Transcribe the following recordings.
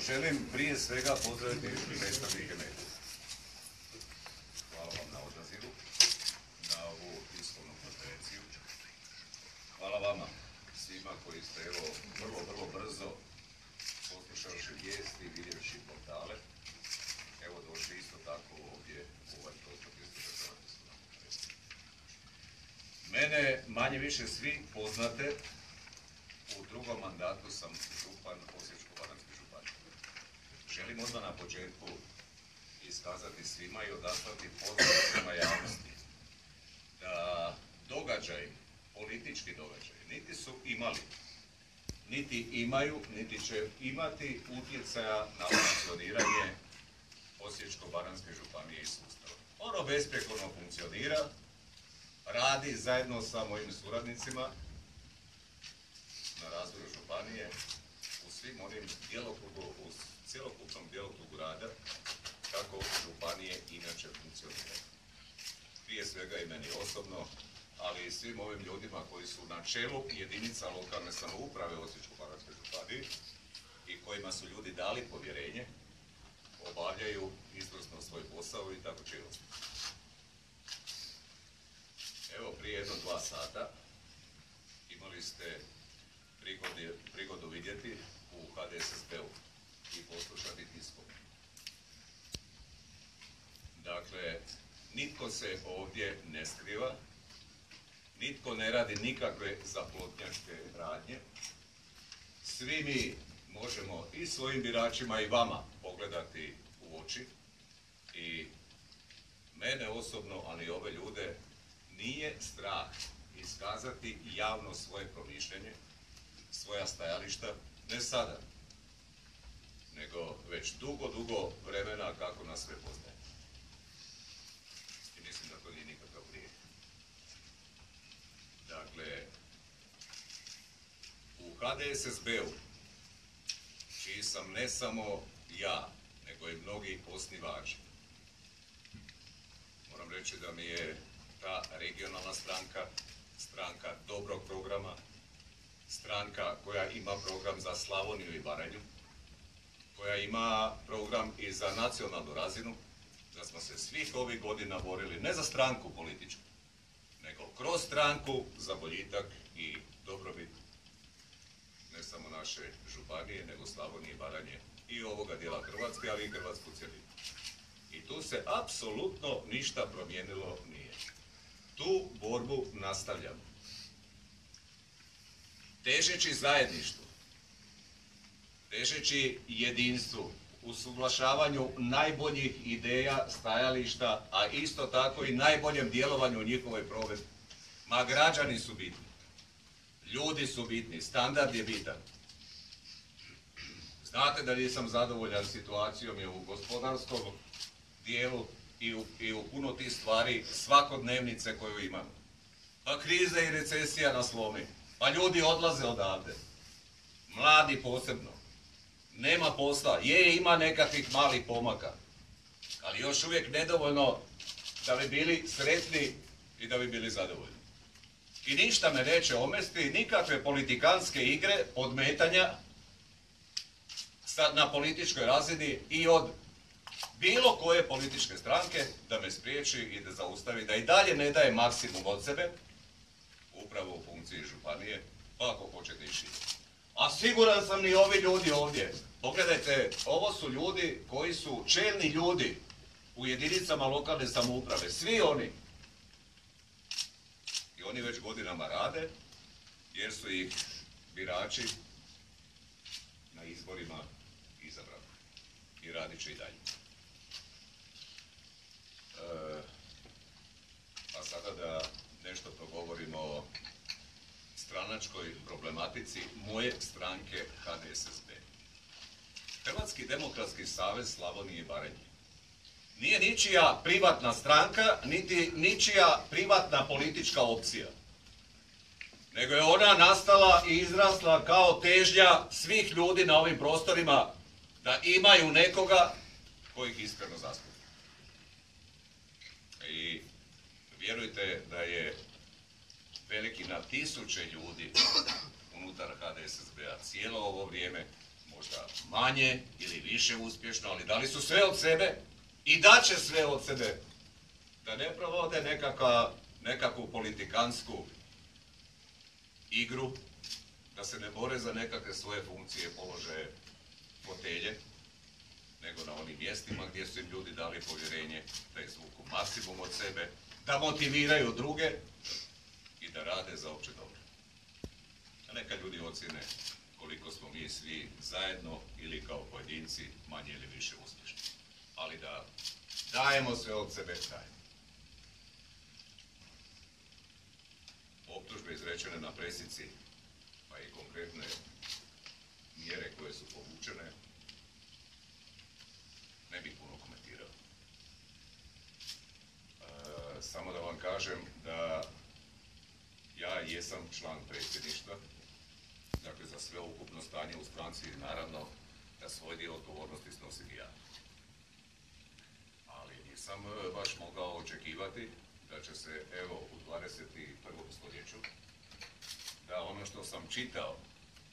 želim prije svega pozdraviti predstavnike medija. Hvala vam na odazivu, na ovu tiskovnu konferenciju. Hvala vama svima koji ste evo vrlo brzo poslušavši vijesti i vidjevši portale. Evo došli isto tako ovdje u ovaj prostor gdje ste državni konferenciju. Mene manje više svi poznate. U drugom mandatu sam župan Osječko-baranjske županije. Želim odmah na početku iskazati svima i odaslati pozdrav prema javnosti da događaj, politički događaj, niti su imali, niti imaju, niti će imati utjecaja na funkcioniranje Osječko-baranjske županije i sustava. Ono besprijekorno funkcionira, radi zajedno sa mojim suradnicima na razvoju županije u svim onim u cjelokupnom djelokrugu rada kako županije inače funkcioniraju. Prije svega i meni osobno, ali i svim ovim ljudima koji su na čelu jedinica lokalne samouprave Osječko-baranjske županije i kojima su ljudi dali povjerenje, obavljaju izvrsno svoj posao i tako će i ostati. Evo prije 1-2 sata imali ste prigodu vidjeti u HDSSB-u i poslušati tiskom. Dakle, nitko se ovdje ne skriva, nitko ne radi nikakve zaplotnjačke radnje. Svi mi možemo i svojim biračima i vama pogledati u oči i mene osobno, ali i ove ljude, nije strah iskazati javno svoje promišljenje, svoja stajališta, ne sada, nego već dugo vremena kako nas sve poznaje. I mislim da to nije nikakav grijeh. Dakle, u HDSSB-u, čiji sam ne samo ja, nego i mnogi osnivači, moram reći da mi je ta regionalna stranka, stranka dobrog programa, stranka koja ima program za Slavoniju i Baranju, koja ima program i za nacionalnu razinu, da smo se svih ovih godina borili ne za stranku političku, nego kroz stranku za boljitak i dobrobit ne samo naše županije, nego Slavonije i Baranje i ovoga dijela Hrvatske, ali i Hrvatsku cjelinu. I tu se apsolutno ništa promijenilo nije. Tu borbu nastavljamo. Težeći zajedništvu, težeći jedinstvu, usuglašavanju najboljih ideja, stajališta, a isto tako i najboljem djelovanju u njihovoj provedbi. Ma građani su bitni, ljudi su bitni, standard je bitan. Znate da nisam zadovoljan situacijom i u gospodarskom dijelu i u puno tih stvari svakodnevnice koju imamo. Pa kriza i recesija nas lomi. Pa ljudi odlaze odavde. Mladi posebno. Nema posla. Ima nekakvih malih pomaka. Ali još uvijek nedovoljno da bi bili sretni i da bi bili zadovoljni. I ništa me neće omesti, nikakve politikanske igre, podmetanja na političkoj razini i od bilo koje političke stranke da me spriječi i da zaustavi, da i dalje ne daje maksimum od sebe, upravo u funkciji županije, pa ako hoćete i šire. A siguran sam i ovi ljudi ovdje. Pogledajte, ovo su ljudi koji su čelni ljudi u jedinicama lokalne samouprave. Svi oni. I oni već godinama rade, jer su ih birači na izborima izabrali. I radit će i dalje. A sada da nešto progovorimo o stranačkoj problematici moje stranke HDSSB. Hrvatski demokratski savez Slavonije i Baranje nije ničija privatna stranka, niti ničija privatna politička opcija. Nego je ona nastala i izrasla kao težnja svih ljudi na ovim prostorima da imaju nekoga koji ih iskreno zastupa. I vjerujte da je veliki na tisuće ljudi unutar HDSSB-a cijelo ovo vrijeme možda manje ili više uspješno, ali dali su sve od sebe i daće sve od sebe. Da ne provode nekakvu politikansku igru, da se ne bore za nekakve svoje funkcije, položaje, fotelje, nego na onim mjestima gdje su im ljudi dali povjerenje, da izvuku maksimum od sebe, da motiviraju druge i da rade za opće dobro. A neka ljudi ocjene koliko smo mi svi zajedno ili kao pojedinci manje ili više uspješni. Ali da dajemo sve od sebe, dajemo. Optužbe izrečene na presici, pa i konkretne mjere koje su povučene, ne bih puno komentirao. Samo da vam kažem da ja jesam član predsjedništva, dakle za sve ukupno stanje u stranci, naravno da svoj dio odgovornosti snosim i ja. Ali nisam baš mogao očekivati da će se, evo, u 21. stoljeću, da ono što sam čitao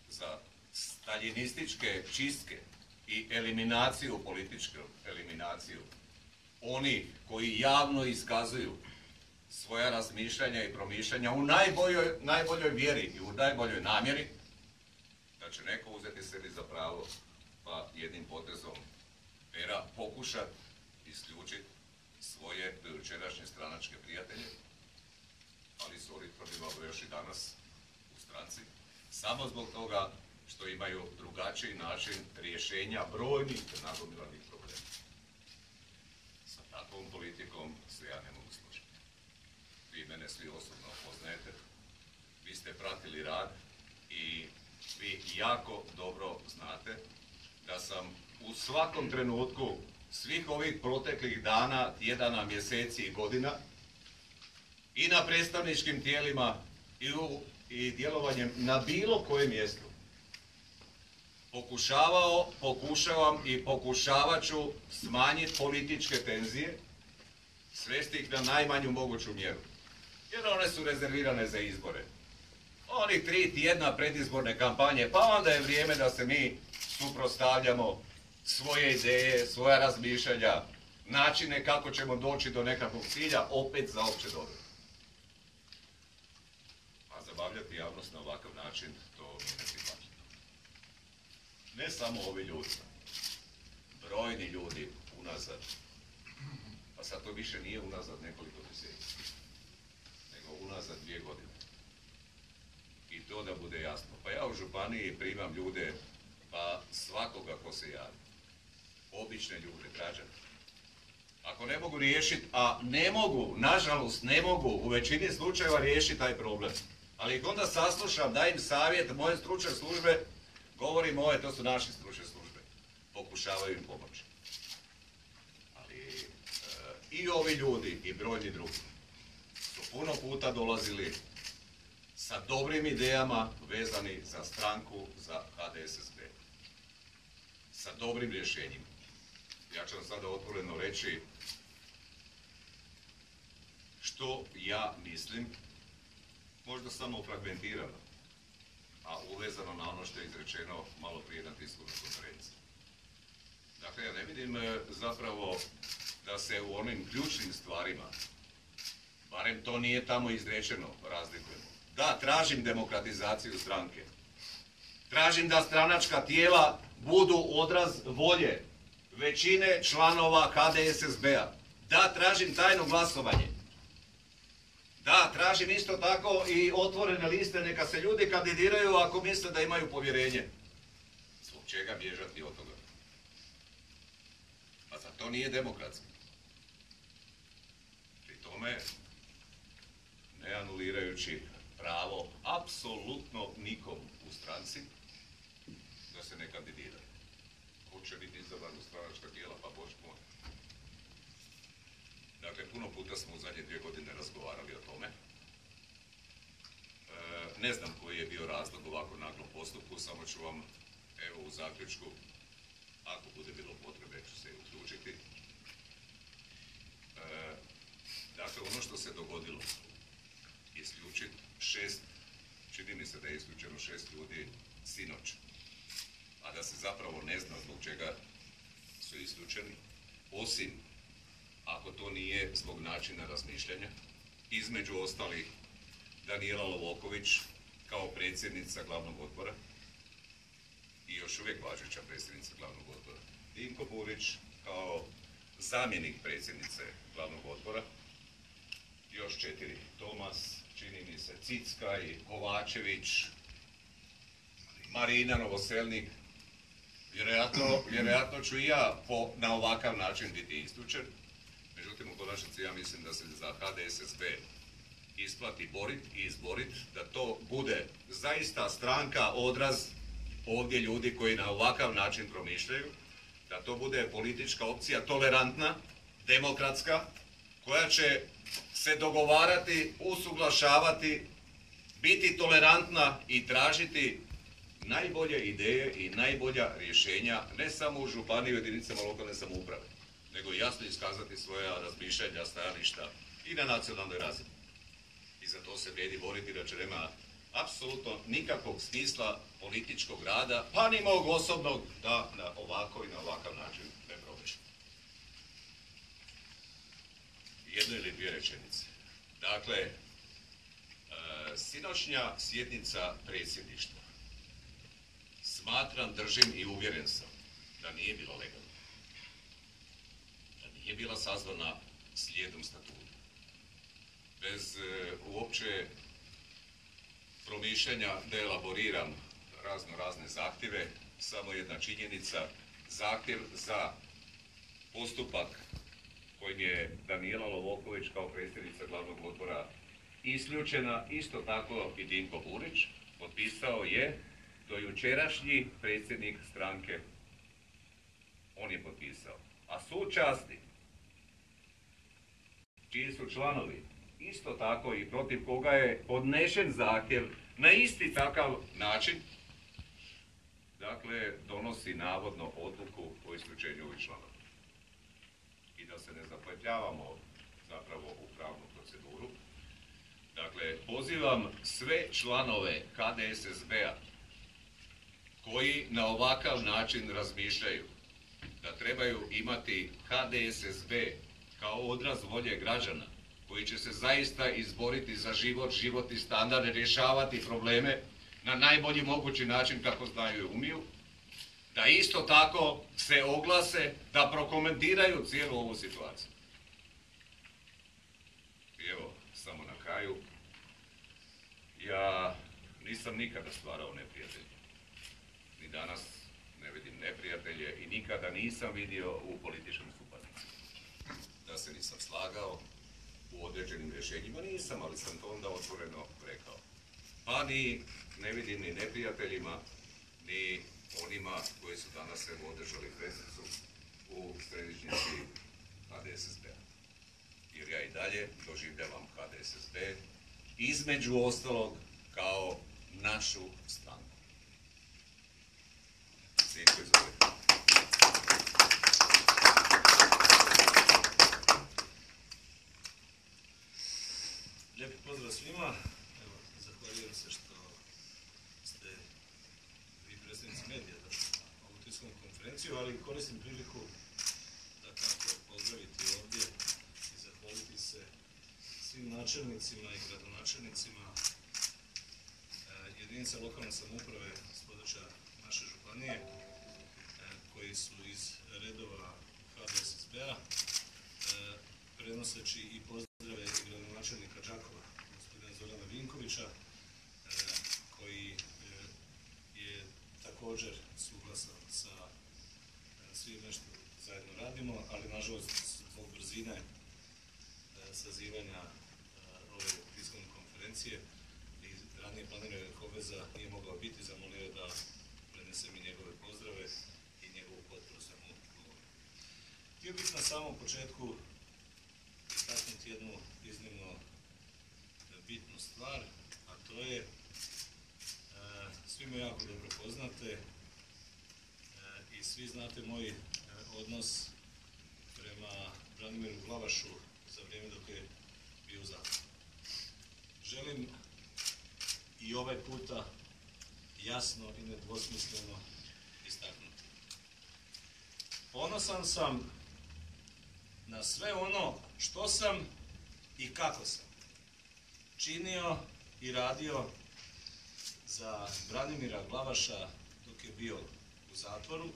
za staljinističke čistke i eliminaciju, političku eliminaciju, oni koji javno iskazuju svoja razmišljanja i promišljanja u najboljoj vjeri i u najboljoj namjeri, da će neko uzeti sebi za pravo pa jednim potezom pera pokušati isključiti svoje dojučerašnje stranačke prijatelje, ali su oni tvrdimo još i danas u stranci, samo zbog toga što imaju drugačiji način rješenja brojnih nagomilanih problema. Sa takvom politikom se ja ne mogu složiti. Vi mene svi osobno poznajete, vi ste pratili rad i vi jako dobro znate da sam u svakom trenutku svih ovih proteklih dana, tjedana, mjeseci i godina i na predstavničkim tijelima i djelovanjem na bilo kojem mjestu pokušavam i pokušavat ću smanjiti političke tenzije, svesti ih na najmanju moguću mjeru. Jer one su rezervirane za izbore. Onih 3 tjedna predizborne kampanje, pa onda je vrijeme da se mi suprotstavljamo svoje ideje, svoja razmišljanja, načine kako ćemo doći do nekakvog cilja, opet za opće dobro. A zabavljati javnost na ovakav način, to mi ne prihvatljivo. Ne samo ovi ljudi, brojni ljudi unazad, pa sad to više nije unazad nekoliko mjeseci, nego unazad 2 godine. I to da bude jasno. Pa ja u županiji primam ljude, pa svakoga ko se javi. Obične ljude, građane. Ako ne mogu riješiti, a ne mogu, nažalost ne mogu u većini slučajeva riješiti taj problem. Ali ih onda saslušam, dajem savjet, moje stručne službe, govorim to su naše stručne službe. Pokušavaju im pomoći. Ali i ovi ljudi i brojni drugi su puno puta dolazili sa dobrim idejama vezani za stranku, za HDSSB. Sa dobrim rješenjima. Ja ću vam sada otvoreno reći što ja mislim, možda samo fragmentirano, a uvezano na ono što je izrečeno malo prije na tiskovnoj konferenciji. Dakle, ja ne vidim zapravo da se u onim ključnim stvarima, barem to nije tamo izrečeno, razlikujemo. Da, tražim demokratizaciju stranke. Tražim da stranačka tijela budu odraz volje većine članova HDSSB-a. Da, tražim tajno glasovanje. Da, tražim isto tako i otvorene liste, neka se ljudi kandidiraju ako misle da imaju povjerenje. Zbog čega bježati od toga? Pa za to nije demokratski. Pri tome, ne anulirajući pravo apsolutno nikom u stranci da se ne kandidira. Hoće biti izabran u stranačka tijela, pa Bože moj. Dakle, puno puta smo u zadnje 2 godine razgovarali o tome. Ne znam koji je bio razlog ovako naglom postupku, samo ću vam, evo, u zaključku, ako bude bilo potrebe, ću se i uključiti. Dakle, ono što se dogodilo, isključiti 6, čini mi se da je isključeno 6 ljudi sinoć. A a da se zapravo ne zna zbog čega su isključeni, osim ako to nije zbog načina razmišljanja. Između ostalih Danijela Lovoković kao predsjednica glavnog odbora i još uvijek važeća predsjednica glavnog odbora. Dinko Burić kao zamjenik predsjednice glavnog odbora. Još 4. Tomas, čini mi se Cickaj, Kovačević, Marina Novoselnik. Vjerojatno ću i ja na ovakav način biti isključen. Međutim, u konačnici ja mislim da se za HDSSB isplati boriti i izboriti, da to bude zaista stranka, odraz ovdje ljudi koji na ovakav način promišljaju, da to bude politička opcija tolerantna, demokratska, koja će se dogovarati, usuglašavati, biti tolerantna i tražiti najbolje ideje i najbolja rješenja, ne samo u županiji i jedinicama lokalne samouprave, nego jasno iskazati svoja razmišljanja, stajališta i na nacionalnoj razini. I za to se vrijedi boriti, da će nema apsolutno nikakvog smisla političkog rada, pa ni mog osobnog, da na ovako i na ovakav način ne proveče. Jedno ili dvije rečenice. Dakle, sinoćnja sjednica predsjedništva smatram, držim i uvjeren sam da nije bila legalna. Da nije bila sazvana slijedom statuta. Bez uopće promišljanja da elaboriram razne zahtjeve, samo jedna činjenica, zahtjev za postupak kojim je Danijela Lovoković kao predsjednica glavnog odbora isključena, isto tako i Dinko Burić, potpisao je dojučerašnji predsjednik stranke. On je potpisao. A sud časti, čiji su članovi, isto tako i protiv koga je podnešen zahtjev na isti takav način, dakle, donosi navodno odluku o isključenju ovih članova. I da se ne zapletljavamo zapravo u pravnu proceduru, dakle, pozivam sve članove HDSSB-a koji na ovakav način razmišljaju da trebaju imati HDSSB kao odraz volje građana, koji će se zaista izboriti za život, životni standard, rješavati probleme na najbolji mogući način kako znaju i umiju, da isto tako se oglase, da prokomentiraju cijelu ovu situaciju. I evo, samo na kraju, ja nisam nikada stvarao neprijatelje. Ni danas ne vidim neprijatelje i nikada nisam vidio u političkom suparnici. Da se nisam slagao u određenim rješenjima, nisam, ali sam to onda otvoreno rekao. Pa ni ne vidim ni neprijateljima, ni onima koji su danas evo održali presicu u središnjici HDSSB-a. Jer ja i dalje doživljavam HDSSB između ostalog kao našu stranku. Sjetko, izvolite. Lijepi pozdrav svima. Evo, zahvaljujem se što ste vi predstavnici medija došli na ovu tiskovnu konferenciju, ali koristim priliku da kako pozdraviti ovdje i zahvaliti se svim načelnicima i gradonačelnicima jedinica lokalne samouprave s područja naše županije koji su iz redova HDSSB-a prenoseći i pozdrave i gradonačelnika Đakova, gospodina Zorana Vinkovića, koji je također suglasan sa svime što zajedno radimo, ali nažalost zbog brzine sazivanja ove tiskovne konferencije i ranije planiranih obveza nije mogao biti, zamolio je da prenesem i njegove pozdrave i njegovu potporu svemu govoru. Htio bih na samom početku istaknuti jednu iznimno bitnu stvar, a to je svi me jako dobro poznate i svi znate moj odnos prema Branimiru Glavašu za vrijeme dok je bio u zatvoru. Želim i ovaj puta jasno i nedvosmisleno istaknuti. Ponosan sam na sve ono što sam i kako sam činio i radio za Branimira Glavaša dok je bio u zatvoru,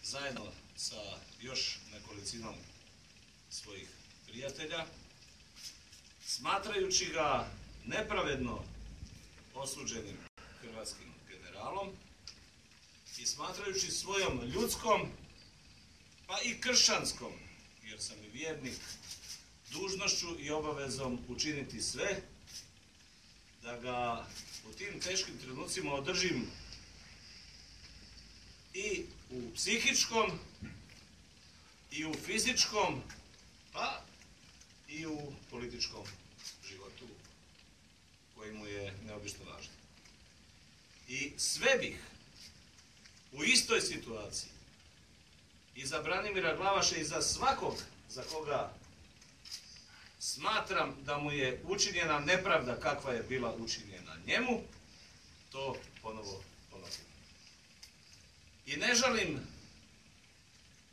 zajedno sa još nekolicinom svojih prijatelja, smatrajući ga nepravedno osuđenim hrvatskim generalom i smatrajući svojom ljudskom, pa i kršćanskom, jer sam i vjernik, dužnošću i obavezom učiniti sve da ga u tim teškim trenucima održim i u psihičkom i u fizičkom, pa i u političkom životu koji mu je neobično važan. I sve bih u istoj situaciji i za Branimira Glavaša i za svakog za koga smatram da mu je učinjena nepravda kakva je bila učinjena njemu, to ponovo ponovim. I ne žalim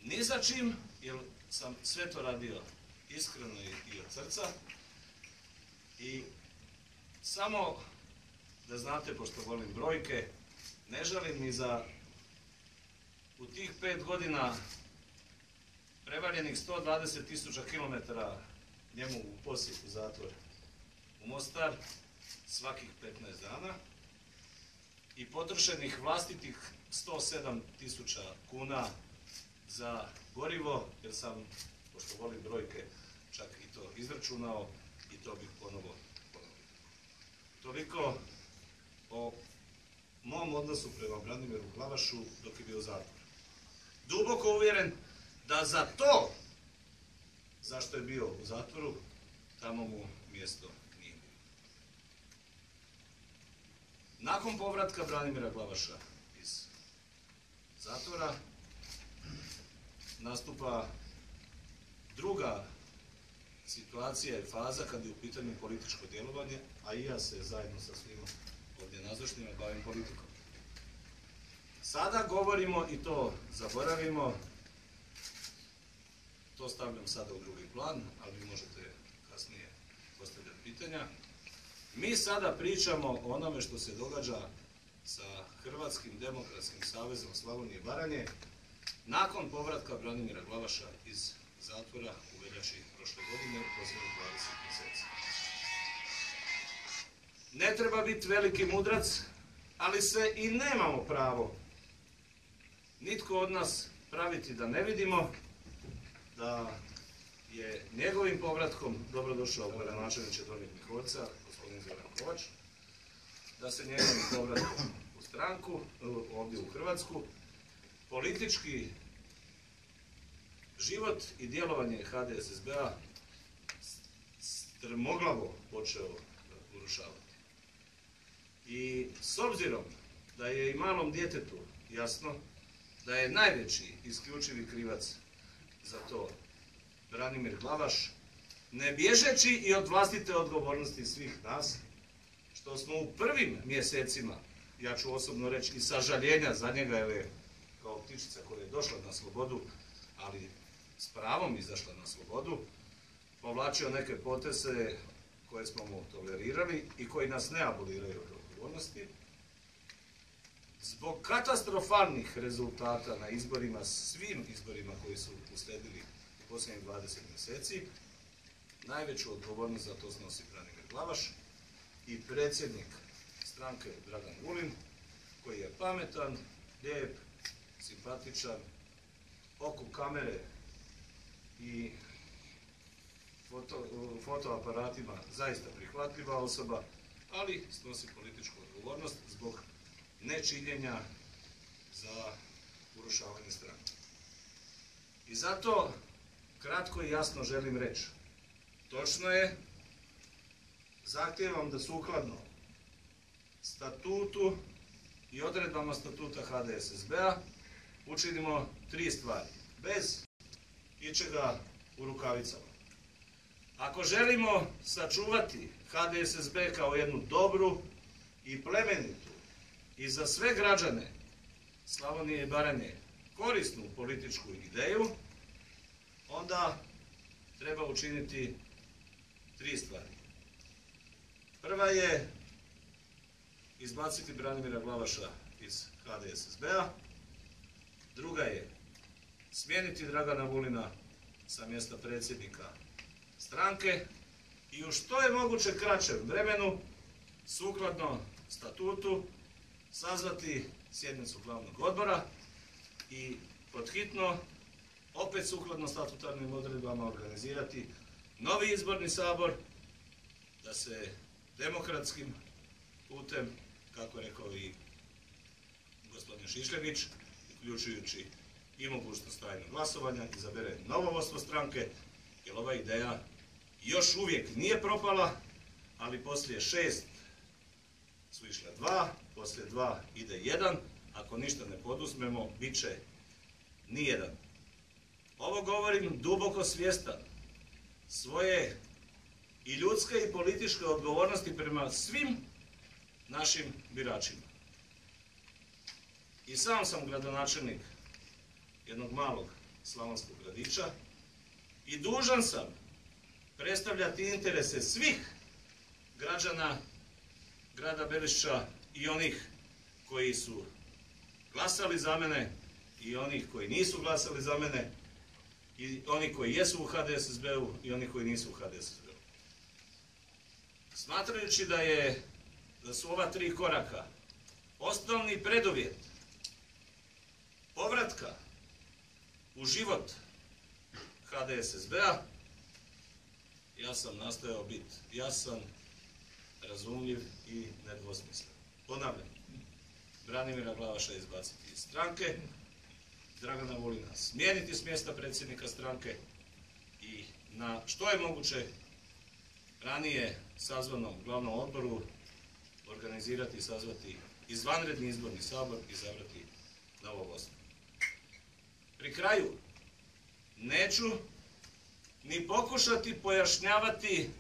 ni za čim, jer sam sve to radio iskreno i od srca. I samo da znate, pošto volim brojke, ne žalim ni za u tih 5 godina prevaljenih 120.000 kilometara njemu u posjet u zatvor u Mostar svakih 15 dana i potrošenih vlastitih 107.000 kuna za gorivo, jer sam, pošto volim brojke, čak i to izračunao i to bih ponovo ponovio. Toliko o mom odnosu prema Branimiru Glavašu dok je bio u zatvoru. Duboko uvjeren da za to zašto je bio u zatvoru, tamo mu mjesto nije bilo. Nakon povratka Branimira Glavaša iz zatvora nastupa druga situacija i faza kad je u pitanju političko djelovanje, a i ja se zajedno sa svima ovdje nazočnima bavim politikom. Sada govorimo, i to zaboravimo, to stavljam sada u drugi plan, ali vi možete kasnije postavljati pitanja. Mi sada pričamo o onome što se događa sa Hrvatskim demokratskim savezom Slavonije i Baranje nakon povratka Branimira Glavaša iz zatvora u veljači prošle godine, u posljednjih 20 mjeseci. Ne treba biti veliki mudrac, ali se i nemamo pravo nitko od nas praviti da ne vidimo da je njegovim povratkom dobrodošao gradonačelniče Donjeg Miholjca, gospodin Zoran Kovač, da se njegovim povratkom u stranku, ovdje u Hrvatsku, politički život i djelovanje HDSSB-a strmoglavo počeo urušavati. I s obzirom da je i malom djetetu jasno da je najveći isključivi krivac za to Branimir Glavaš, ne bježeći i od vlastite odgovornosti svih nas, što smo u prvim mjesecima, ja ću osobno reći i sažaljenja za njega, jer je kao ptičica koja je došla na slobodu, ali s pravom izašla na slobodu, povlačio neke poteze koje smo mu tolerirali i koji nas ne aboliraju od odgovornosti. Zbog katastrofalnih rezultata na izborima, svim izborima koji su uslijedili u posljednjih 20 mjeseci, najveću odgovornost za to snosi Branimir Glavaš i predsjednik stranke Dragan Vulin, koji je pametan, lijep, simpatičan, oku kamere i fotoaparatima zaista prihvatljiva osoba, ali snosi političku odgovornost zbog nečinjenja za urušavanje stranke. I zato kratko i jasno želim reći. Točno je, zahtijevam da sukladno statutu i odredbama statuta HDSSB-a učinimo 3 stvari, bez ičega u rukavicama. Ako želimo sačuvati HDSSB kao jednu dobru i plemenitu i za sve građane Slavonije i Baranje korisnu političku ideju, onda treba učiniti 3 stvari. Prva je izbaciti Branimira Glavaša iz HDSSB-a, druga je smijeniti Dragana Vulina sa mjesta predsjednika stranke i u što je moguće kraćem vremenu, sukladno statutu, sazvati sjednicu glavnog odbora i pod hitno, opet sukladno statutarnim odredbama, organizirati novi izborni sabor, da se demokratskim putem, kako je rekao i gospodin Šišljević, uključujući i mogućnost tajnog glasovanja, izabere novo vodstvo stranke, jer ova ideja još uvijek nije propala, ali poslije 6 su išle 2, poslije 2 ide 1, ako ništa ne poduzmemo, bit će nijedan. Ovo govorim duboko svjestan svoje i ljudske i političke odgovornosti prema svim našim biračima. I sam sam gradonačelnik jednog malog slavonskog gradića i dužan sam predstavljati interese svih građana grada Belišća i onih koji su glasali za mene i onih koji nisu glasali za mene i oni koji jesu u HDSSB-u i oni koji nisu u HDSSB-u. Smatrajući da su ova 3 koraka osnovni preduvjet povratka u život HDSSB-a, ja sam nastojao biti jasan, razumljiv i nedvosmislen. Ponavljam, Branimira Glavaša izbaciti iz stranke, Dragana Vulina smijeniti s mjesta predsjednika stranke i na što je moguće ranije sazvanom glavnom odboru organizirati i sazvati izvanredni izborni sabor i izabrati novo vodstvo. Pri kraju neću ni pokušati pojašnjavati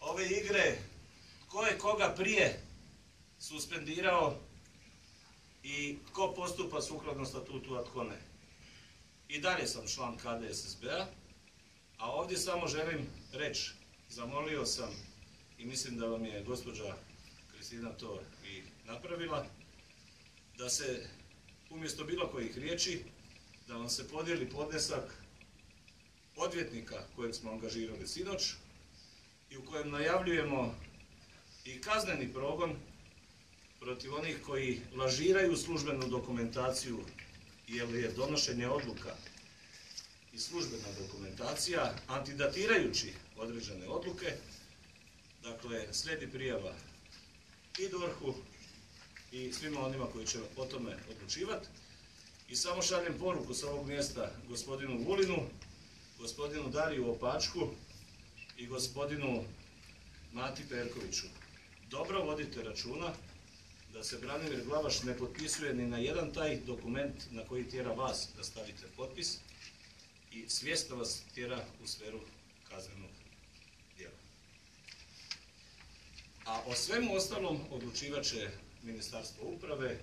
ove igre tko je koga prije suspendirao i tko postupa sukladno statutu, a tko ne. I dalje sam član HDSSB-a, a ovdje samo želim reći, zamolio sam i mislim da vam je gospođa Kristina to i napravila, da se umjesto bilo kojih riječi, da vam se podijeli podnesak odvjetnika kojeg smo angažirali sinoć i u kojem najavljujemo i kazneni progon protiv onih koji lažiraju službenu dokumentaciju, jer je donošenje odluka i službena dokumentacija antidatirajući određene odluke. Dakle, slijedi prijava i DORH-u i svima onima koji će o tome odlučivati. I samo šaljem poruku s ovog mjesta gospodinu Vulinu, gospodinu Dariju Opačku i gospodinu Mati Perkoviću. Dobro vodite računa da se Branimir Glavaš ne potpisuje ni na jedan taj dokument na koji tjera vas da stavite potpis i svjesno vas tjera u sferu kaznenog djela. A o svemu ostalom odlučivat će Ministarstvo uprave.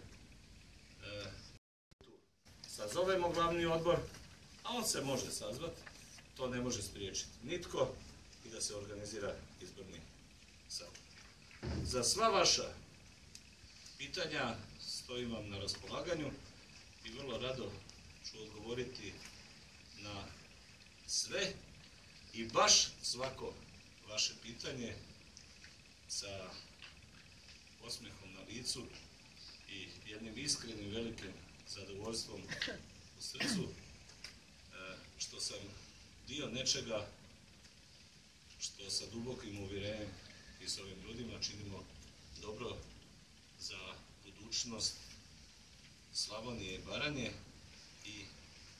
Sazovemo glavni odbor, a on se može sazvati, to ne može spriječiti nitko i da se organizira izborni sabor. Za sva vaša pitanja stojim vam na raspolaganju i vrlo rado ću odgovoriti na sve i baš svako vaše pitanje sa osmijehom na licu i jednim iskrenim velikim zadovoljstvom u srcu što sam dio nečega što sa dubokim uvjerenjem i s ovim ljudima činimo dobro za budućnost Slavonije i Baranje i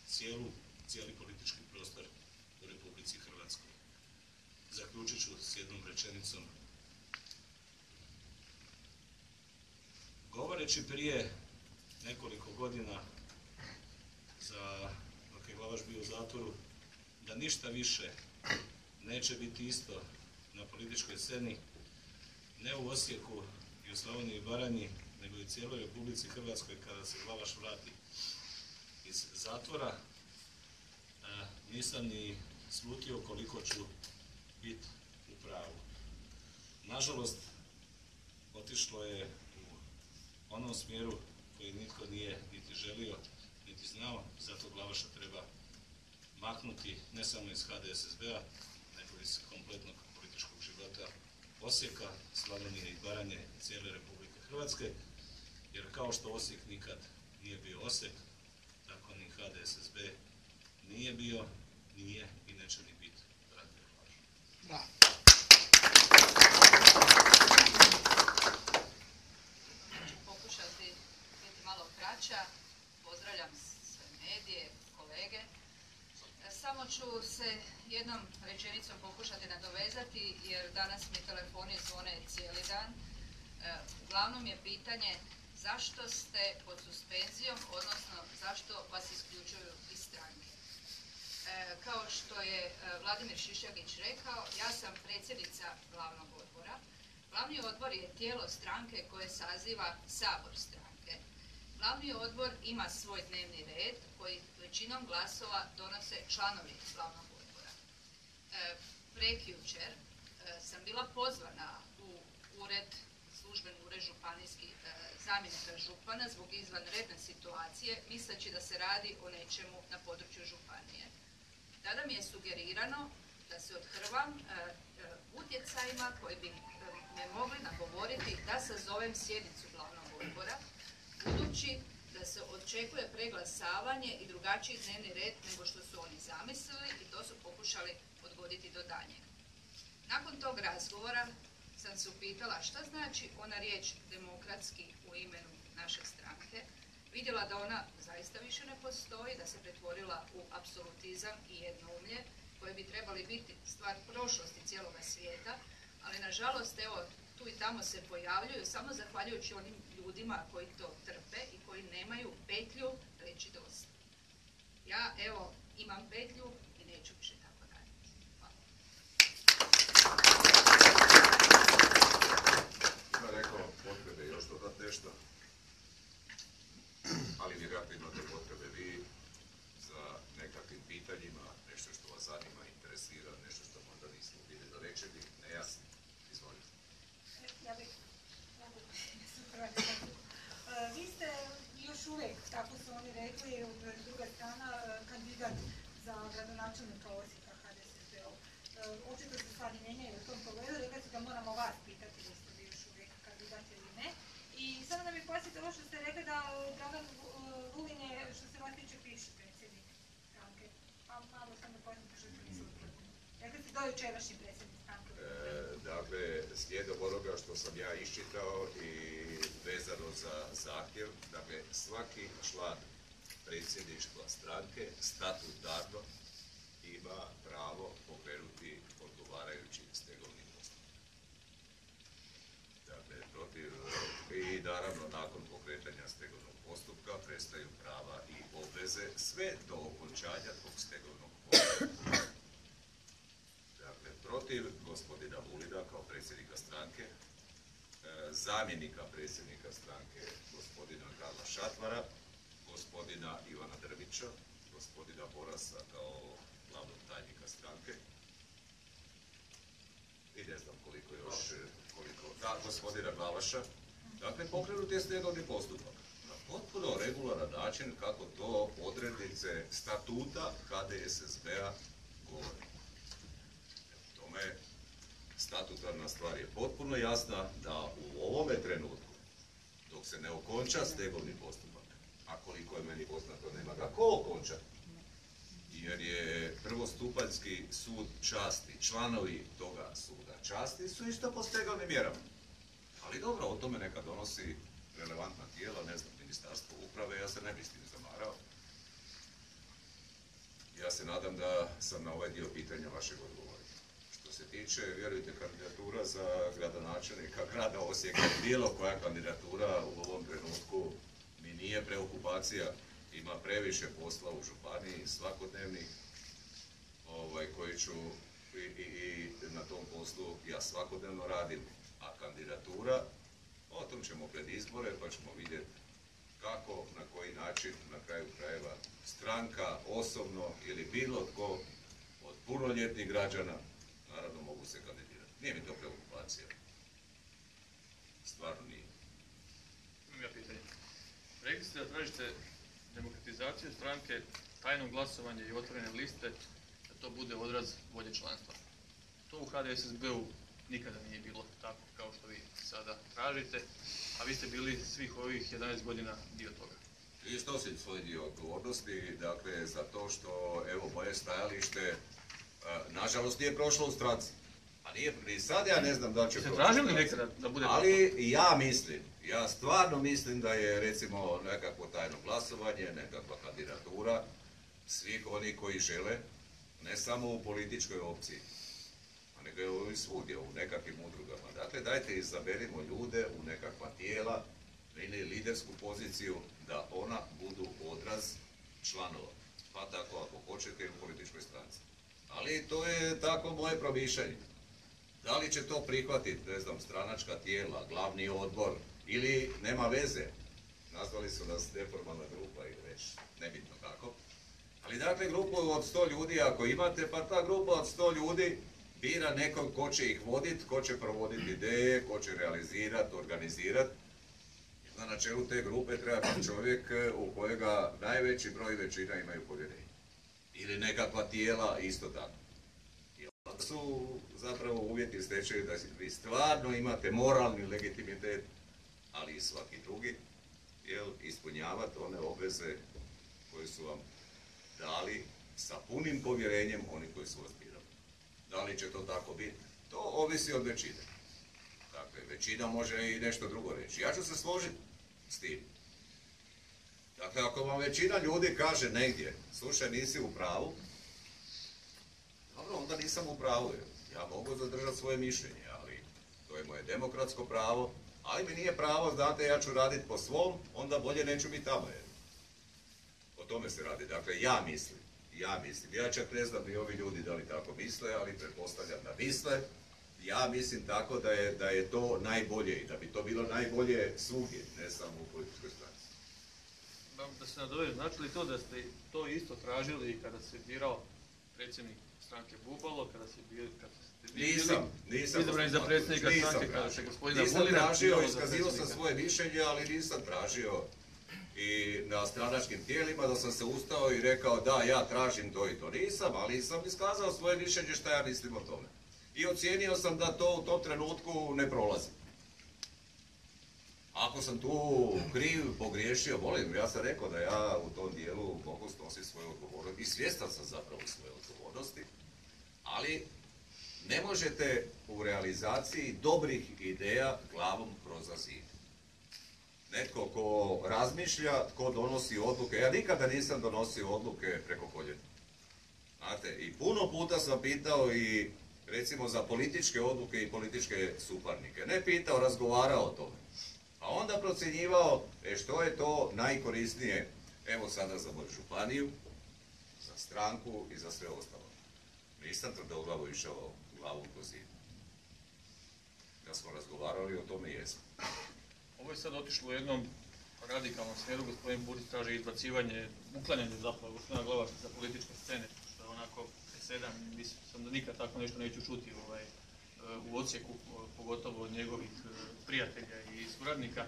cijeli politički prostor u Republici Hrvatskoj. Zaključit ću s jednom rečenicom. Govoreći prije nekoliko godina dok je Glavaš bio u zatvoru, da ništa više neće biti isto na političkoj sceni, ne u Osijeku, i u Slavoniji i Baranji, nego i cijeloj Republici Hrvatskoj kada se Glavaš vrati iz zatvora. Nisam ni slutio koliko ću biti u pravu. Nažalost, otišlo je u onom smjeru koji nitko nije niti želio, niti znao, zato Glavaša treba maknuti ne samo iz HDSSB-a, nego iz kompletnog političkog života Osijeka, Slavonije i Baranje i cijele Republike Hrvatske, jer kao što Osijek nikad nije bio Osijek, tako ni HDSSB nije bio, nije i neće ni biti Radmir Glavaš. Da. Pokušati biti malo kraća. Pozdravljam sve medije, kolege. Samo ću se jednom rečenicom pokušati nadovezati jer danas mi telefoni zvone cijeli dan. Uglavnom je pitanje zašto ste pod suspenzijom, odnosno zašto vas isključuju iz stranke. Kao što je Vladimir Šišljagić rekao, ja sam predsjednica glavnog odbora. Glavni odbor je tijelo stranke koje saziva sabor stranke. Glavni odbor ima svoj dnevni red koji većinom glasova donose članovi glavnog odbora. Prekjučer sam bila pozvana u službeni ured županijskih zamjenika župana zbog izvanredne situacije, misleći da se radi o nečemu na području županije. Tada mi je sugerirano da se odhrvam utjecajima koji bi me mogli nagovoriti da sazovem sjednicu glavnog odbora, budući da se očekuje preglasavanje i drugačiji dnevni red nego što su oni zamislili i to su pokušali odgoditi do danjeg. Nakon tog razgovora sam se upitala šta znači ona riječ demokratski u imenu naše stranke. Vidjela da ona zaista više ne postoji, da se pretvorila u apsolutizam i jednoumlje koje bi trebali biti stvar prošlosti cijeloga svijeta, ali nažalost evo tu i tamo se pojavljuju samo zahvaljujući onim ljudima koji to trpe i koji nemaju petlju reći dosta. Ja evo imam petlju i neću više tako raditi. Hvala. Ima rekao potrebe još dodati nešto, ali vjerojatno imate potrebe vi za nekakvim pitanjima, nešto što vas zanima, interesira, nešto što možda nismo bili dorečeni, nejasni. Izvolite. Ja bih mogu vi ste još uvijek, tako su oni rekli, druga strana, kandidat za gradonačelnika Osijeka HDSSB-ov. Očito se stvari mijenjaju u tom pogledu, rekli su da moramo vas pitati da ste vi još uvijek kandidat ili ne. I samo da mi pojasnite ovo što ste rekli da Dragan Vulin je, što se vas tiče, bivši predsjednik stranke. Pa malo samo pojasnite što ste mislili. Rekli ste dojučerašnji predsjednik stranke. Dakle, slijedom onoga što sam ja iščitao i vezano za zahtjev, dakle, svaki član predsjedništva stranke statutarno ima pravo pokrenuti odgovarajući stegovni postupak. Dakle, i naravno nakon pokretanja stegovnog postupka prestaju prava i obveze sve do okončanja tog stegovnog postupka. Dakle, protiv gospodina Vulina kao predsjednika stranke, zamjenika predsjednika stranke gospodina Karla Šatvara, gospodina Ivana Drvića, gospodina Borasa kao glavnog tajnika stranke i ne znam koliko još, gospodina Glavaša. Dakle, pokrenut je stegovni postupak na potpuno regularan način kako to odrednice statuta HDSSB-a govori. Tome statutarna stvar je potpuno jasna da u ovome trenutku, dok se ne okonča stegovni postupak, a koliko je meni poznato nema ga ko okonča, jer je prvostupanjski sud časti, članovi toga suda časti su isto po stegovnim mjerama. Ali dobro, o tome neka donosi relevantna tijela, ne znam, Ministarstvo uprave, ja se ne bih s tim zamarao. Ja se nadam da sam na ovaj dio pitanja vašeg odgovorio. Što se tiče, vjerujte, kandidatura za gradonačelnika grada Osijeka, bilo koja kandidatura u ovom trenutku mi nije preokupacija, ima previše posla u županiji, svakodnevnih, koji ću i na tom poslu ja svakodnevno radim, a kandidatura, potom ćemo pred izbore pa ćemo vidjeti kako, na koji način, na kraju krajeva, stranka osobno ili bilo tko od punoljetnih građana, naravno mogu se kandidirati. Nije mi to preokupacija. Stvarno nije. Imam ja pitanje. Rekli ste da tražite demokratizaciju stranke, tajno glasovanje i otvorene liste, da to bude odraz volje članstva. To u HDSSB-u nikada nije bilo tako kao što vi sada tražite, a vi ste bili svih ovih 11 godina dio toga. I snosim svoj dio odgovornosti, dakle, za to što, evo, moje stajalište, nažalost, nije prošlo u stranci. A nije, ni sad ja ne znam da će Ste proći tražili u stranci. nekada da bude Ali ja mislim, ja stvarno mislim da je, recimo, nekakvo tajno glasovanje, nekakva kandidatura svih onih koji žele, ne samo u političkoj opciji, nego i svugdje, u nekakvim udrugama. Dakle, dajte izaberimo ljude u nekakva tijela ili lidersku poziciju, da ona budu odraz članova. Pa tako, ako hoćete, i u političkoj stranci. Ali to je tako moje promišljanje. Da li će to prihvatiti, ne znam, stranačka tijela, glavni odbor, ili nema veze. Nazvali su nas neformalna grupa ili već, nebitno kako. Ali dakle, grupu od 100 ljudi ako imate, pa ta grupa od 100 ljudi bira nekog ko će ih voditi, ko će provoditi ideje, ko će realizirati, organizirati. Na čelu te grupe treba biti čovjek u kojega najveći broj većina imaju povjerenje. Ili nekakva tijela isto tako. I onda su zapravo uvjeti stečaju da vi stvarno imate moralni legitimitet, ali i svaki drugi, ispunjavati one obveze koje su vam dali sa punim povjerenjem oni koji su vas birali. Da li će to tako biti? To ovisi od većine. Dakle, većina može i nešto drugo reći. Ja ću se složiti s tim. Dakle, ako vam većina ljudi kaže negdje, slušaj, nisi u pravu, dobro, onda nisam u pravu. Ja mogu zadržati svoje mišljenje, ali to je moje demokratsko pravo, ali mi nije pravo, znate, ja ću raditi po svom, onda bolje neću biti tamo. O tome se radi. Dakle, ja mislim. Ja čak ne znam ni ovi ljudi da li tako misle, ali pretpostavljam da misle. Ja mislim tako da je to najbolje i da bi to bilo najbolje svugdje, ne samo u političkoj stranci. Da se nadovežem, znači li to da ste to isto tražili i kada se birao predsjednik stranke Bubalo, kada ste bili izabrani za predsjednika stranke, kada se gospodina Vulina... Nisam tražio, iskazivao sam svoje mišljenje, ali nisam tražio i na stranačkim tijelima da sam se ustao i rekao da, ja tražim to i to. Nisam, ali sam iskazao svoje mišljenje šta ja mislim o tome. I ocijenio sam da to u tom trenutku ne prolazi. Ako sam tu kriv, pogriješio, volim, ja sam rekao da ja u tom dijelu mogu snositi svoju odgovornost i svjestan sam zapravo svoje odgovornosti, ali ne možete u realizaciji dobrih ideja glavom kroz zid. Netko ko razmišlja, ko donosi odluke, ja nikada nisam donosio odluke preko koljena. Znate, i puno puta sam pitao i recimo za političke odluke i političke suparnike. Ne pitao, razgovarao o tome. A onda procjenjivao što je to najkorisnije, evo sada za moju županiju, za stranku i za sve ostalo. Nisam tvrdoglavo išao glavom kroz zid. Da smo razgovarali, o tome jesmo. Ovo je sad otišlo u jednom radikalnom smjeru, gospodin Burić traži izbacivanje, uklanjanje zapravo gospodina Glavaša za političke scene, što je onako presedan, mislim sam da nikad tako nešto neću čuti u Osijeku, pogotovo od njegovih prijatelja i suradnika.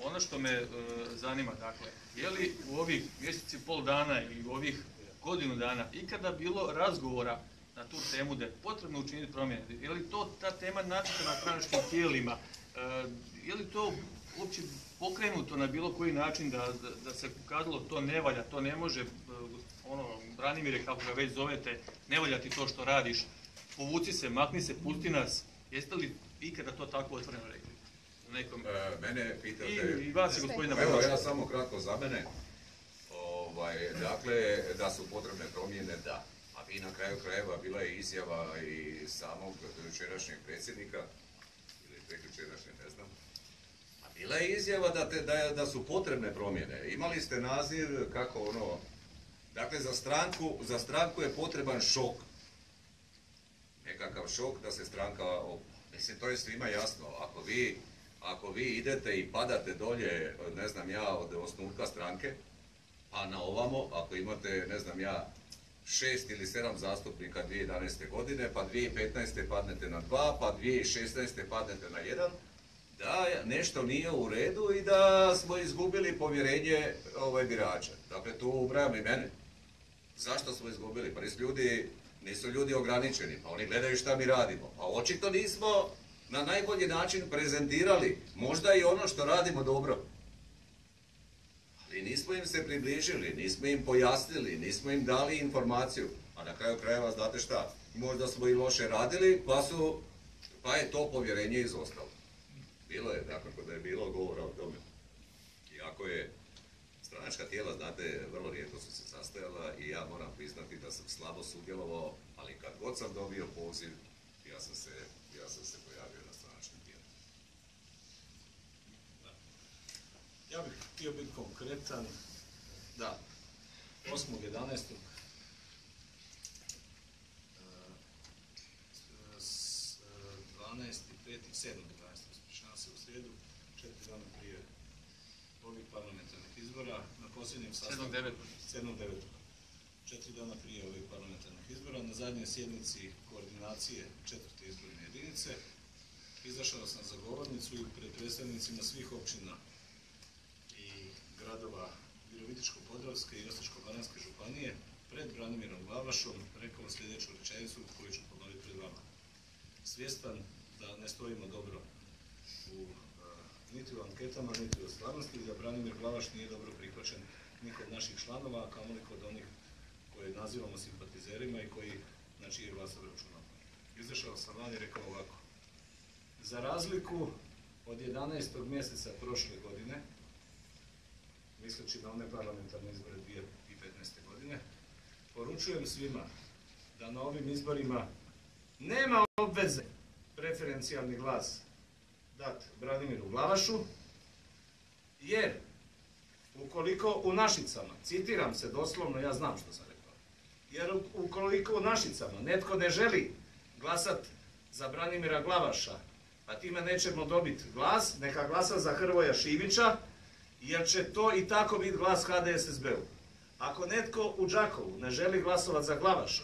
Ono što me zanima, dakle, je li u ovih mjeseci i pol dana ili u ovih godinu dana ikada bilo razgovora na tu temu da je potrebno učiniti promjene? Je li to ta tema načeta na stranačkim tijelima? Je li to uopće pokrenuto na bilo koji način da se pokazalo to ne valja, to ne može, Branimire, kako ga već zovete, ne valja ti to što radiš, povuci se, makni se, pusti nas. Jeste li ikada to tako otvoreno rekli? Mene pitate... I vas je gospodina Evo, ja samo kratko za mene. Dakle, da su potrebne promjene, da. A i na kraju krajeva bila je izjava i samog jučerašnjeg predsjednika, ili prekjučerašnjeg, ne znam. A bila je izjava da su potrebne promjene. Imali ste naziv kako Dakle, za stranku je potreban šok. Nekakav šok da se stranka... Mislim, to je svima jasno. Ako vi ako vi idete i padate dolje, ne znam ja, od osnutka stranke, a na ovamo, ako imate, ne znam ja, 6 ili 7 zastupnika 2011. godine, pa 2015. padnete na 2, pa 2016. padnete na 1, da nešto nije u redu i da smo izgubili povjerenje birača. Dakle, tu ubrajam i mene. Zašto smo izgubili? Pa nisu ljudi ograničeni, pa oni gledaju šta mi radimo. A očito nismo na najbolji način prezentirali možda i ono što radimo dobro. Ali nismo im se približili, nismo im pojasnili, nismo im dali informaciju. A na kraju krajeva, znate šta, možda smo i loše radili, pa je to povjerenje izostalo. Bilo je, dakle, da je bilo govora o tome. Iako je stranačka tijela, znate, vrlo rijetko su se sastajala i ja moram priznati da sam slabo sudjelovao, ali kad god sam dobio poziv, ja sam se pojavio na stranačkim tijelima. Ja bih htio biti konkretan, da, 8.11. 7.11. ispričavam se, u srijedu, 4 dana prije ovih parlamentarnih izbora, na posljednjem sastanku 7.9. 4 dana prije ovih parlamentarnih izbora, na zadnjoj sjednici koordinacije 4. izborne jedinice, izašao sam za govornicu i pred predstavnicima svih općina i gradova Virovitičko-podravske i Osječko-baranjske županije pred Branimirom Glavašom rekao sljedeću rečenicu koju ću ponoviti pred vama. Svjestan da ne stojimo dobro niti u anketama, niti u stvarnosti, da Branimir Glavaš nije dobro prihvaćen ni kod naših članova, a kamoli kod onih koje nazivamo simpatizerima i koji na čije glasove računamo. Izašao sam van i rekao ovako. Za razliku od 11. mjeseca prošle godine, misleći na one parlamentarne izbore 2015. godine, poručujem svima da na ovim izborima nema obveze preferencijalni glas dat Branimiru Glavašu, jer ukoliko u Našicama, citiram se doslovno, ja znam što sam rekao, jer ukoliko u Našicama netko ne želi glasat za Branimira Glavaša, a time nećemo dobiti glas, neka glasa za Hrvoja Šivića, jer će to i tako biti glas HDSSB-u. Ako netko u Đakovu ne želi glasovat za Glavaša,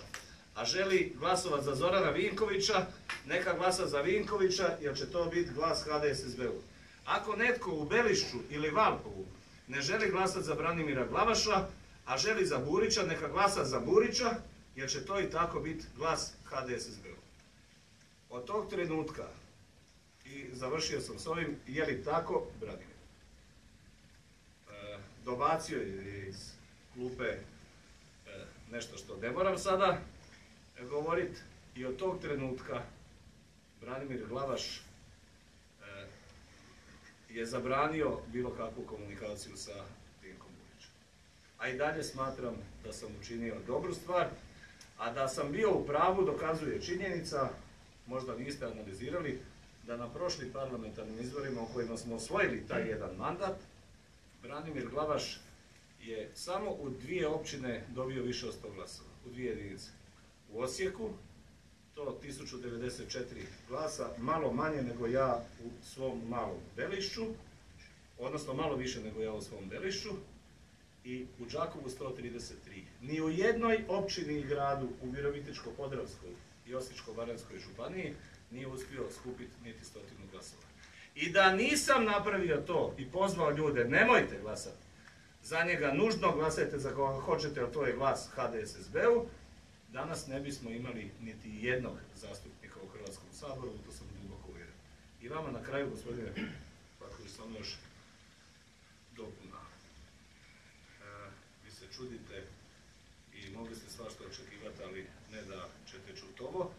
a želi glasovat za Zorana Vinkovića, neka glasa za Vinkovića, jer će to biti glas HDSSB-u. Ako netko u Belišću ili Valpovu ne želi glasat za Branimira Glavaša, a želi za Burića, neka glasa za Burića, jer će to i tako biti glas HDSSB-u. Od tog trenutka, i završio sam s ovim, je li tako, Branimir? Dobacio je iz klupe nešto što ne moram sada govoriti, i od tog trenutka Branimir Glavaš je zabranio bilo kakvu komunikaciju sa Dinkom Burićem. A i dalje smatram da sam učinio dobru stvar, a da sam bio u pravu dokazuje činjenica, možda niste analizirali, da na prošlim parlamentarnim izborima u kojima smo osvojili taj jedan mandat, Branimir Glavaš je samo u 2 općine dobio više od 100 glasova, u 2 jedinice. U Osijeku, to 1094 glasa, malo manje nego ja u svom malom Belišću, odnosno malo više nego ja u svom Belišću, i u Đakovu 133. Ni u jednoj općini i gradu u Virovitičko-podravskoj i Osječko-baranjskoj županiji nije uspio skupiti niti 100 glasova. I da nisam napravio to i pozvao ljude, nemojte glasati za njega, nužno glasajte za koga hoćete, a to je glas HDSSB-u, danas ne bismo imali niti jednog zastupnika u Hrvatskom saboru, u to sam duboko uvjeren. I vama na kraju, gospodine, Patković, samo još dopuna. Vi se čudite i mogli ste svašta očekivati, ali ne da ćete čuti ovo.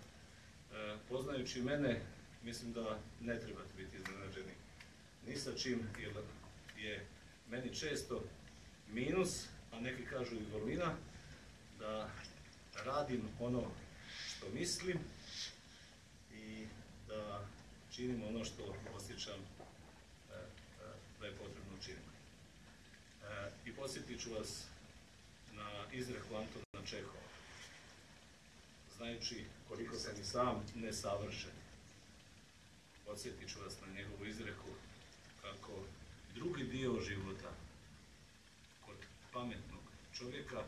Poznajući mene, mislim da ne trebate biti iznenađeni ni sa čim, jer je meni često minus, a neki kažu i vrlina, da radim ono što mislim i da činim ono što osjećam da je potrebno učiniti. I podsjetit ću vas na izreku Antona Čehova, znajući koliko sam i sam nesavršen. podsjetit ću vas na njegovu izreku kako drugi dio života kod pametnog čovjeka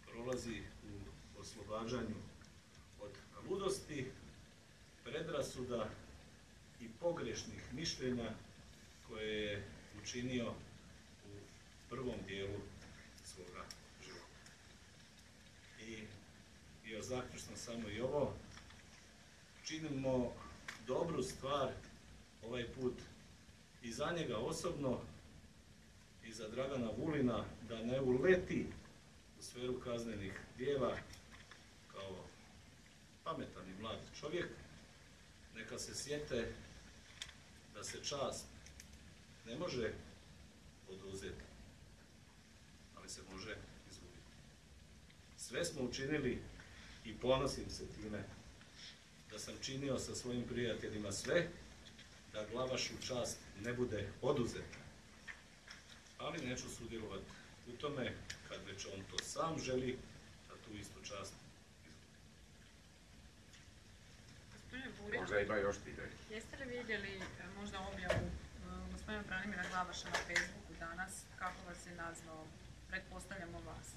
prolazi u oslobađanju od ludosti, predrasuda i pogrešnih mišljenja koje je učinio u prvom dijelu svoga života. I zaključno samo i ovo, činimo dobru stvar ovaj put i za njega osobno i za Dragana Vulina, da ne uleti u sferu kaznenih djela kao pametan i mlad čovjek. Neka se sjete da se čast ne može oduzeti, ali se može izgubiti. Sve smo učinili i ponosim se time da sam činio sa svojim prijateljima sve da Glavašu čast ne bude oduzeta. Ali neću sudjelovati u tome kad već on to sam želi da tu istu čast izgubi. Gospodine Burić, Možda ima još pitanje. jeste li vidjeli možda objavu gospodina Branimira Glavaša na Facebooku danas, kako vas je nazvao, pretpostavljamo vas?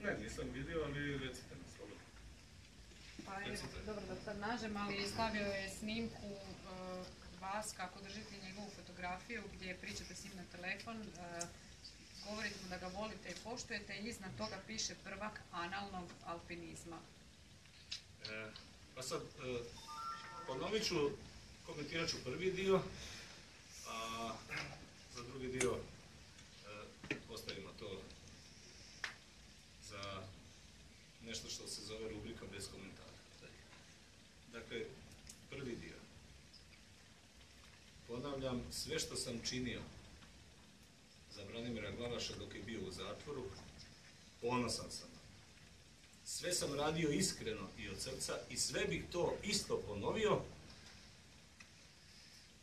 Ne, nisam vidio, ali recite mi slobodno. Pa evo, dobro da sad nažem, ali stavio je snimku vas kako držite njegovu fotografiju gdje pričate s njim na telefon, govorite mu da ga volite i poštujete i iznad toga piše prvak analnog alpinizma. Pa sad, ponovit ću, komentirat ću prvi dio, a za drugi dio ostavimo to za nešto što se zove rubrika bez komentara. Dakle, prvi dio. Ponavljam, sve što sam činio za Branimira Glavaša dok je bio u zatvoru, ponosan sam. Sve sam radio iskreno i od srca i sve bih to isto ponovio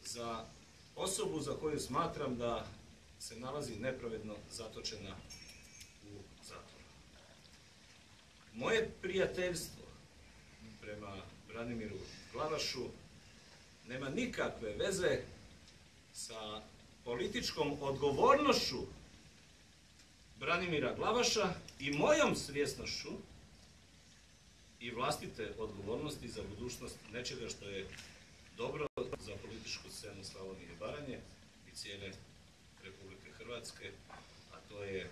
za osobu za koju smatram da se nalazi nepravedno zatočena u zatvoru. Moje prijateljstvo prema Branimiru Glavašu nema nikakve veze sa političkom odgovornošću Branimira Glavaša i mojom svjesnošću i vlastite odgovornosti za budućnost nečega što je dobro za političku scenu Slavonije i Baranje i cijele Republike Hrvatske, a to je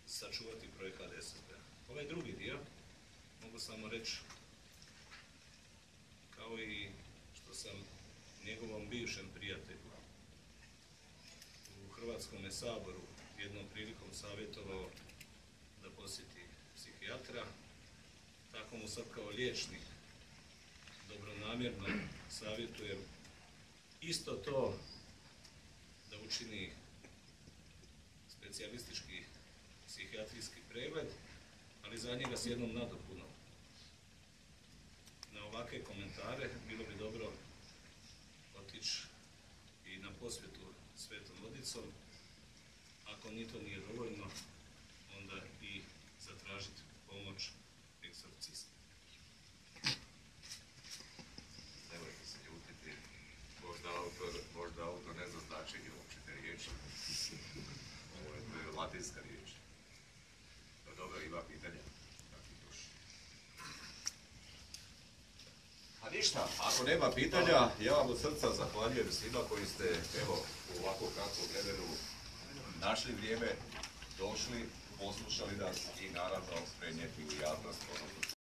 sačuvati projekt HDSSB-a. Ovaj drugi dio mogu samo reći, kao i što sam njegovom bivšem prijatelju u Hrvatskome saboru jednom prilikom savjetovao da posjeti psihijatra, tako mu sad kao liječnik dobronamjerno savjetujem isto to da učini specijalistički psihijatrijski pregled, ali za njega s jednom nadopunom. Na ovakve komentare bilo bi dobro otići i na posvetu Svetom Vodicom. Ako ni to nije dovoljno, onda i zatražiti pomoć egzorcista. Nemojte se ljutiti, možda autor ne zna značenje uopće te riječi. Ovo je latinska riječ. No dobro, ima pitanja. A ništa, ako nema pitanja, ja vam od srca zahvaljujem svima koji ste, evo, u ovako kratkom vremenu našli vrijeme, došli, poslušali nas i naravno prenijeti u javnost ono